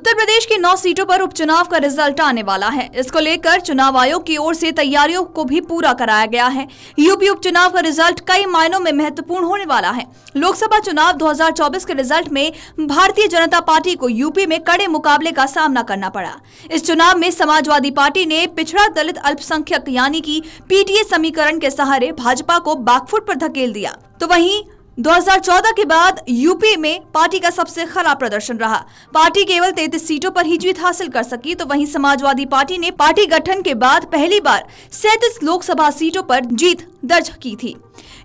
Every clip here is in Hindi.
उत्तर प्रदेश की 9 सीटों पर उपचुनाव का रिजल्ट आने वाला है। इसको लेकर चुनाव आयोग की ओर से तैयारियों को भी पूरा कराया गया है। यूपी उपचुनाव का रिजल्ट कई मायनों में महत्वपूर्ण होने वाला है। लोकसभा चुनाव 2024 के रिजल्ट में भारतीय जनता पार्टी को यूपी में कड़े मुकाबले का सामना करना पड़ा। इस चुनाव में समाजवादी पार्टी ने पिछड़ा दलित अल्पसंख्यक यानी कि पीटीए समीकरण के सहारे भाजपा को बैकफुट पर धकेल दिया। तो वहीं 2014 के बाद यूपी में पार्टी का सबसे खराब प्रदर्शन रहा। पार्टी केवल 33 सीटों पर ही जीत हासिल कर सकी। तो वहीं समाजवादी पार्टी ने पार्टी गठन के बाद पहली बार 37 लोकसभा सीटों पर जीत दर्ज की थी।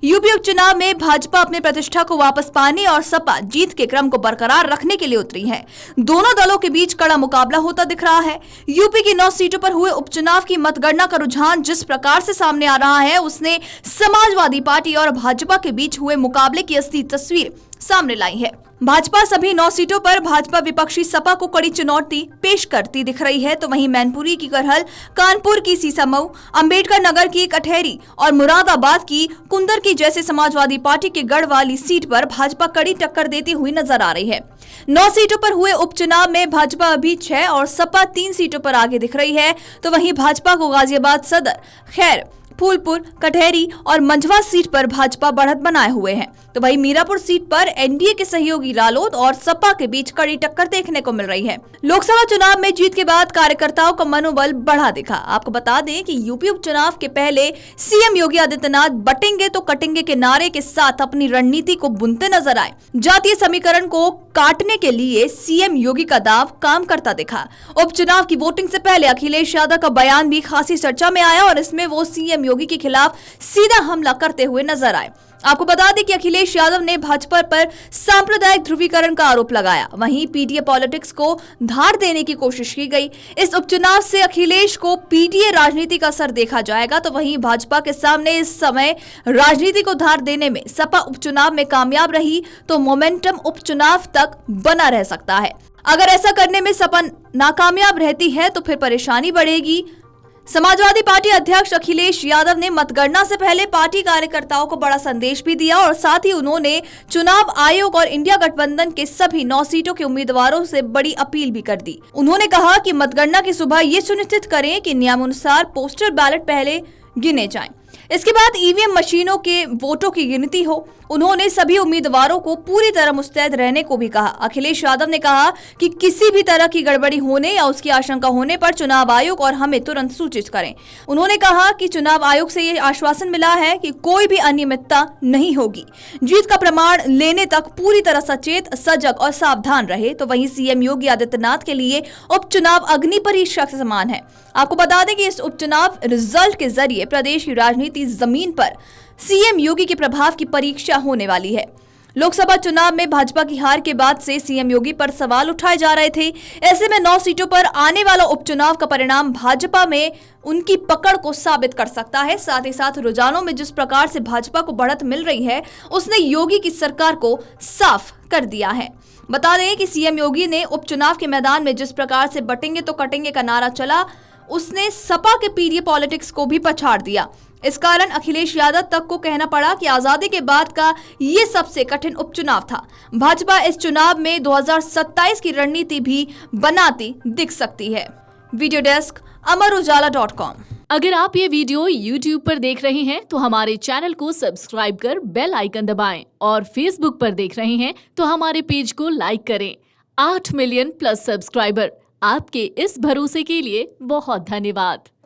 यूपी उपचुनाव में भाजपा अपने प्रतिष्ठा को वापस पाने और सपा जीत के क्रम को बरकरार रखने के लिए उतरी है। दोनों दलों के बीच कड़ा मुकाबला होता दिख रहा है। यूपी की 9 सीटों पर हुए उपचुनाव की मतगणना का रुझान जिस प्रकार से सामने आ रहा है, उसने समाजवादी पार्टी और भाजपा के बीच हुए मुकाबले की असली तस्वीर सामने लाई है। भाजपा सभी 9 सीटों पर भाजपा विपक्षी सपा को कड़ी चुनौती पेश करती दिख रही है। तो वहीं मैनपुरी की करहल, कानपुर की सीसामऊ, अंबेडकर नगर की कटहरी और मुरादाबाद की कुंदर की जैसे समाजवादी पार्टी के गढ़ वाली सीट पर भाजपा कड़ी टक्कर देती हुई नजर आ रही है। 9 सीटों पर हुए उपचुनाव में भाजपा अभी 6 और सपा 3 सीटों पर आगे दिख रही है। तो वहीं भाजपा को गाजियाबाद सदर, खैर, फूलपुर, कटहरी और मंझवा सीट पर भाजपा बढ़त बनाए हुए हैं। तो वहीं मीरापुर सीट पर एनडीए के सहयोगी रालोद और सपा के बीच कड़ी टक्कर देखने को मिल रही है। लोकसभा चुनाव में जीत के बाद कार्यकर्ताओं का मनोबल बढ़ा दिखा। आपको बता दें कि यूपी उपचुनाव के पहले सीएम योगी आदित्यनाथ बटेंगे तो कटेंगे के नारे के साथ अपनी रणनीति को बुनते नजर आए। जातीय समीकरण को काटने के लिए सीएम योगी का दांव काम करता दिखा। उपचुनाव की वोटिंग से पहले अखिलेश यादव का बयान भी खासी चर्चा में आया और इसमें वो सीएम योगी के खिलाफ सीधा हमला करते हुए नजर आए। आपको बता दें कि अखिलेश यादव ने भाजपा पर सांप्रदायिक ध्रुवीकरण का आरोप लगाया। वहीं पीटीए पॉलिटिक्स को धार देने की कोशिश की गई। इस उपचुनाव से अखिलेश को पीटीए राजनीति का असर देखा जाएगा। तो वहीं भाजपा के सामने इस समय राजनीति को धार देने में सपा उपचुनाव में कामयाब रही तो मोमेंटम उपचुनाव तक बना रह सकता है। अगर ऐसा करने में सपा नाकामयाब रहती है तो फिर परेशानी बढ़ेगी। समाजवादी पार्टी अध्यक्ष अखिलेश यादव ने मतगणना से पहले पार्टी कार्यकर्ताओं को बड़ा संदेश भी दिया और साथ ही उन्होंने चुनाव आयोग और इंडिया गठबंधन के सभी 9 सीटों के उम्मीदवारों से बड़ी अपील भी कर दी। उन्होंने कहा कि मतगणना की सुबह ये सुनिश्चित करें कि नियमानुसार पोस्टल बैलेट पहले गिने जाएं। इसके बाद ईवीएम मशीनों के वोटों की गिनती हो। उन्होंने सभी उम्मीदवारों को पूरी तरह मुस्तैद रहने को भी कहा। अखिलेश यादव ने कहा कि किसी भी तरह की गड़बड़ी होने या उसकी आशंका होने पर चुनाव आयोग और हमें तुरंत सूचित करें। उन्होंने कहा कि चुनाव आयोग से ये आश्वासन मिला है कि कोई भी अनियमितता नहीं होगी। जीत का प्रमाण लेने तक पूरी तरह सचेत, सजग और सावधान रहे। तो वहीं सीएम योगी आदित्यनाथ के लिए उपचुनाव अग्नि परीक्षा के समान है। आपको बता दें कि इस उपचुनाव रिजल्ट के जरिए प्रदेश की राजनीति जमीन पर सीएम योगी के प्रभाव की परीक्षा होने वाली है। लोकसभा चुनाव में भाजपा की हार के बाद से सीएम योगी पर सवाल उठाए जा रहे थे। ऐसे में 9 सीटों पर आने वाला उपचुनाव का परिणाम भाजपा में उनकी पकड़ को साबित कर सकता है। साथ ही साथ रुझानों में जिस प्रकार से भाजपा को बढ़त मिल रही है, उसने योगी की सरकार को साफ कर दिया है। बता दें कि सीएम योगी ने उपचुनाव के मैदान में जिस प्रकार से बटेंगे तो कटेंगे का नारा चला, उसने सपा के पीटीए पॉलिटिक्स को भी पछाड़ दिया। इस कारण अखिलेश यादव तक को कहना पड़ा कि आजादी के बाद का ये सबसे कठिन उपचुनाव था। भाजपा इस चुनाव में 2027 की रणनीति भी बनाती दिख सकती है। वीडियो डेस्क अमरउजाला.com। अगर आप ये वीडियो YouTube पर देख रहे हैं तो हमारे चैनल को सब्सक्राइब कर बेल आइकन दबाएं और Facebook पर देख रहे हैं तो हमारे पेज को लाइक करें। 8 मिलियन प्लस सब्सक्राइबर, आपके इस भरोसे के लिए बहुत धन्यवाद।